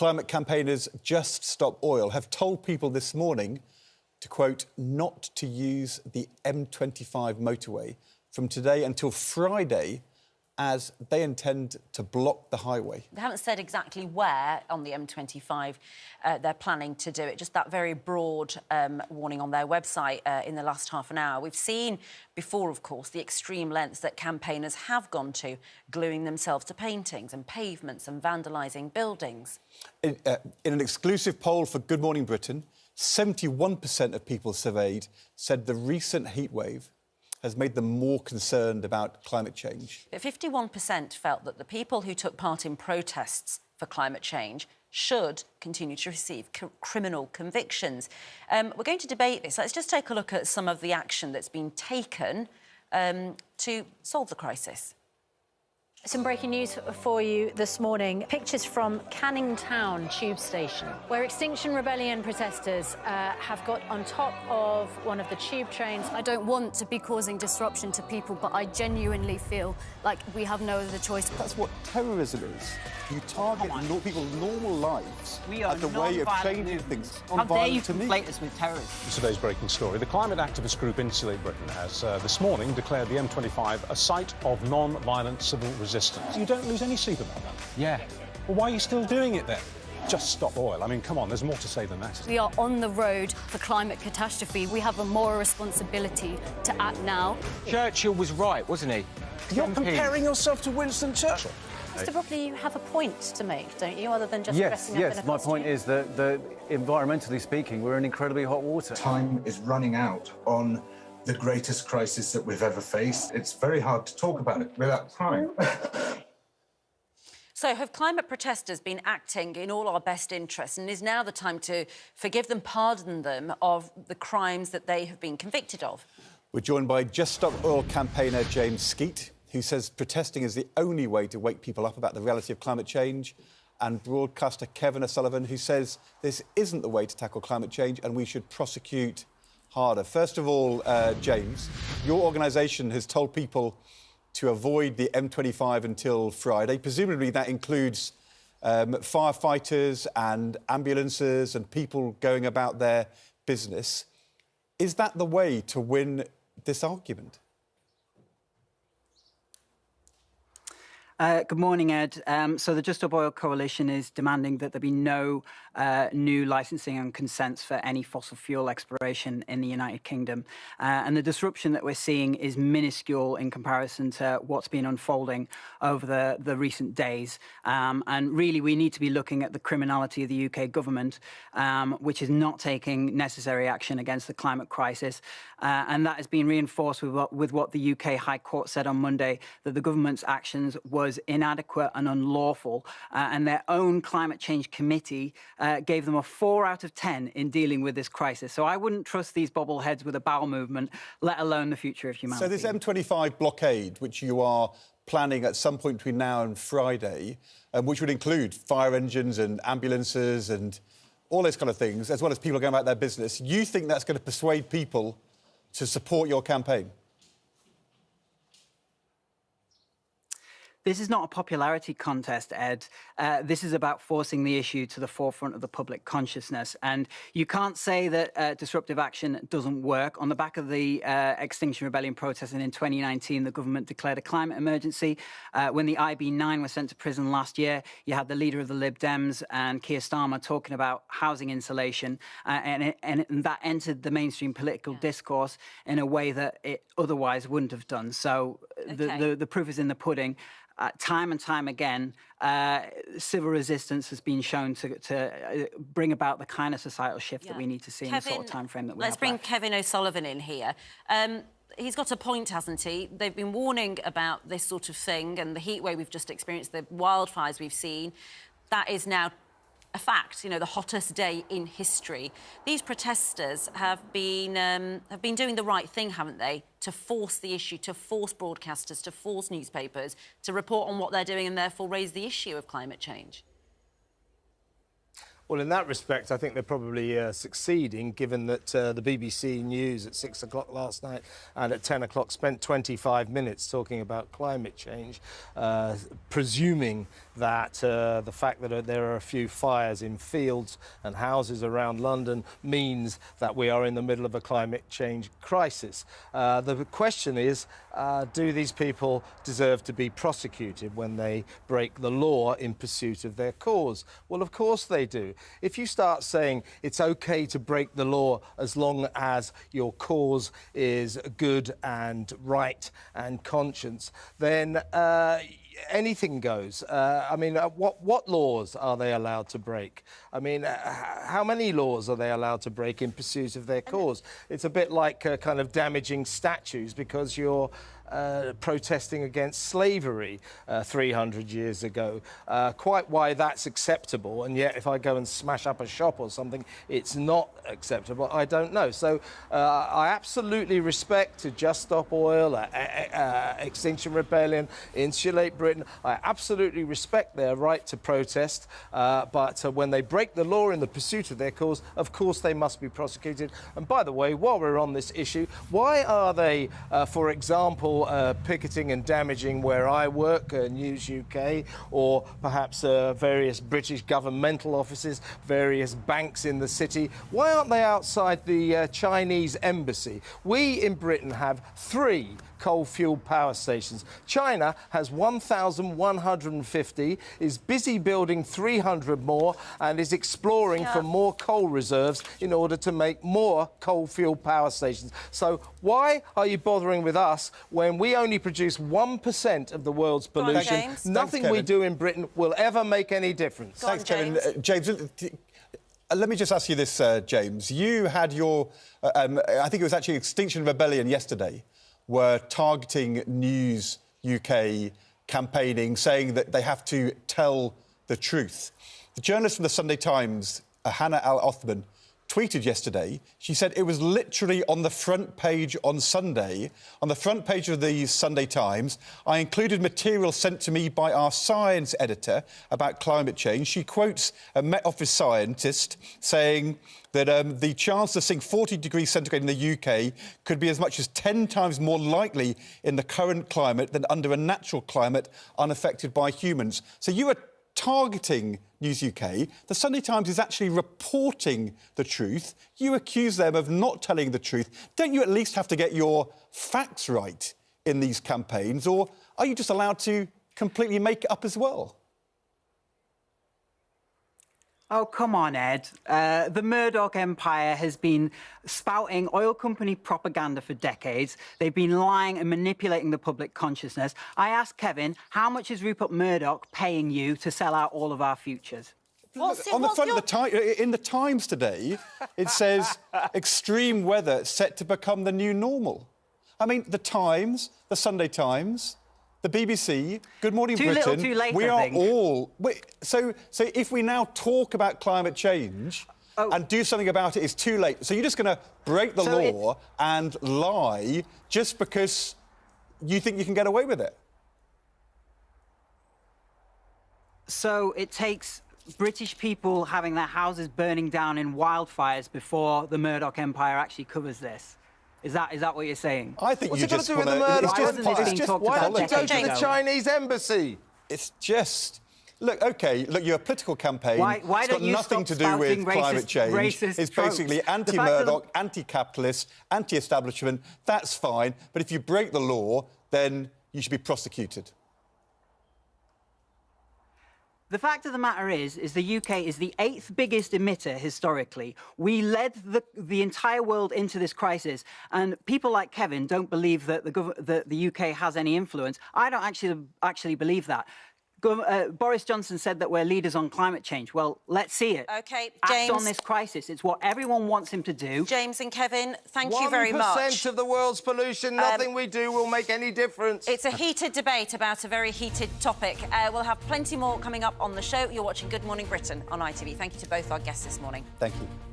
climate campaigners Just Stop Oil have told people this morning to, quote, not to use the M25 motorway from today until Friday, as they intend to block the highway. They haven't said exactly where on the M25 they're planning to do it, just that very broad warning on their website in the last half an hour. We've seen before, of course, the extreme lengths that campaigners have gone to, gluing themselves to paintings and pavements and vandalising buildings. In an exclusive poll for Good Morning Britain, 71% of people surveyed said the recent heatwave has made them more concerned about climate change. But 51% felt that the people who took part in protests for climate change should continue to receive criminal convictions. We're going to debate this. Let's just take a look at some of the action that's been taken to solve the crisis. Some breaking news for you this morning. Pictures from Canning Town tube station, where Extinction Rebellion protesters have got on top of one of the tube trains. I don't want to be causing disruption to people, but I genuinely feel like we have no other choice. That's what terrorism is. You target people's normal lives as a way of changing things. How dare you conflate us with terrorists? Today's breaking story. The climate activist group Insulate Britain has this morning declared the M25 a site of non-violent civil resistance. You don't lose any sleep about that? Yeah. Well, why are you still doing it then? Just stop oil. I mean, come on, there's more to say than that. We are on the road for climate catastrophe. We have a moral responsibility to act now. Churchill was right, wasn't he? You're comparing yourself to Winston Churchill. Mr. Broccoli, you have a point to make, don't you, other than just dressing up in a costume? My point is that, environmentally speaking, we're in incredibly hot water. Time is running out on the greatest crisis that we've ever faced. It's very hard to talk about it without crying. So have climate protesters been acting in all our best interests, and is now the time to forgive them, pardon them of the crimes that they have been convicted of? We're joined by Just Stop Oil campaigner James Skeet, who says protesting is the only way to wake people up about the reality of climate change, and broadcaster Kevin O'Sullivan, who says this isn't the way to tackle climate change and we should prosecute harder. First of all, James, your organisation has told people to avoid the M25 until Friday. Presumably that includes firefighters and ambulances and people going about their business. Is that the way to win this argument? Good morning, Ed. So the Just Stop Oil Coalition is demanding that there be no new licensing and consents for any fossil fuel exploration in the United Kingdom. And the disruption that we're seeing is minuscule in comparison to what's been unfolding over the recent days. And really, we need to be looking at the criminality of the UK government, which is not taking necessary action against the climate crisis. And that has been reinforced with what the UK High Court said on Monday, that the government's actions was inadequate and unlawful, and their own climate change committee gave them a 4 out of 10 in dealing with this crisis. So I wouldn't trust these bobbleheads with a bowel movement, let alone the future of humanity. So this M25 blockade, which you are planning at some point between now and Friday, which would include fire engines and ambulances and all those kind of things, as well as people going about their business, you think that's going to persuade people to support your campaign? This is not a popularity contest, Ed. This is about forcing the issue to the forefront of the public consciousness. And you can't say that disruptive action doesn't work. On the back of the Extinction Rebellion protesting in 2019, the government declared a climate emergency. When the IB9 was sent to prison last year, you had the leader of the Lib Dems and Keir Starmer talking about housing insulation. And that entered the mainstream political discourse in a way that it otherwise wouldn't have done. So the proof is in the pudding. Time and time again, civil resistance has been shown to bring about the kind of societal shift that we need to see in the sort of time frame that we have. Let's bring Kevin O'Sullivan in here. He's got a point, hasn't he? They've been warning about this sort of thing, and the heatwave we've just experienced, the wildfires we've seen. That is now a fact, you know, the hottest day in history. These protesters have been doing the right thing, haven't they, to force the issue, to force broadcasters, to force newspapers to report on what they're doing and therefore raise the issue of climate change? Well, in that respect, I think they're probably succeeding, given that the BBC News at 6 o'clock last night and at 10 o'clock spent 25 minutes talking about climate change, presuming that the fact that there are a few fires in fields and houses around London means that we are in the middle of a climate change crisis. The question is, do these people deserve to be prosecuted when they break the law in pursuit of their cause? Well, of course they do. If you start saying it's OK to break the law as long as your cause is good and right and conscience, then anything goes. I mean, what laws are they allowed to break? I mean, how many laws are they allowed to break in pursuit of their cause? It's a bit like kind of damaging statues because you're protesting against slavery 300 years ago. Quite why that's acceptable, and yet if I go and smash up a shop or something, it's not acceptable, I don't know. So I absolutely respect to Just Stop Oil, Extinction Rebellion, Insulate Britain. I absolutely respect their right to protest, but when they break the law in the pursuit of their cause, of course they must be prosecuted. And by the way, while we're on this issue, why are they, for example, picketing and damaging where I work, News UK, or perhaps various British governmental offices, various banks in the city? Why aren't they outside the Chinese embassy? We in Britain have 3 coal-fueled power stations. China has 1,150, is busy building 300 more, and is exploring for more coal reserves in order to make more coal-fueled power stations. So why are you bothering with us when we only produce 1% of the world's pollution? Nothing we do in Britain will ever make any difference. Thanks, Kevin. James, let me just ask you this, James. You had your, I think it was actually Extinction Rebellion yesterday, were targeting News UK campaigning, saying that they have to tell the truth. The journalist from the Sunday Times, Hannah Al-Othman, tweeted yesterday. She said it was literally on the front page on Sunday, on the front page of the Sunday Times. I included material sent to me by our science editor about climate change. She quotes a Met Office scientist saying that the chance of seeing 40 degrees centigrade in the UK could be as much as 10 times more likely in the current climate than under a natural climate unaffected by humans. So you are targeting News UK. The Sunday Times is actually reporting the truth. You accuse them of not telling the truth. Don't you at least have to get your facts right in these campaigns, or are you just allowed to completely make it up as well? Oh, come on, Ed. The Murdoch empire has been spouting oil company propaganda for decades. They've been lying and manipulating the public consciousness. I asked Kevin, how much is Rupert Murdoch paying you to sell out all of our futures? On the front of in the Times today, it says extreme weather set to become the new normal. I mean, the Times, the Sunday Times, the BBC, Good Morning Britain. Too little, too late, we I think. are all. So if we now talk about climate change and do something about it, it's too late. So you're just going to break the law and lie just because you think you can get away with it? So it takes British people having their houses burning down in wildfires before the Murdoch empire actually covers this. Is that what you're saying? I think What's you it got just to do with wanna, the Murdoch empire? Why don't you go to the Chinese embassy? It's just... Look, OK, look, you're a political campaign. Why it's got don't you nothing stop to do with climate change. Racist it's basically tropes. anti-Murdoch, anti-capitalist, anti-establishment. That's fine. But if you break the law, then you should be prosecuted. The fact of the matter is the UK is the 8th biggest emitter historically. We led the entire world into this crisis, and people like Kevin don't believe that the UK has any influence. I don't actually believe that. Boris Johnson said that we're leaders on climate change. Well, let's see it. OK, Act James... on this crisis. It's what everyone wants him to do. James and Kevin, thank you very much. 1% of the world's pollution, nothing we do will make any difference. It's a heated debate about a very heated topic. We'll have plenty more coming up on the show. You're watching Good Morning Britain on ITV. Thank you to both our guests this morning. Thank you.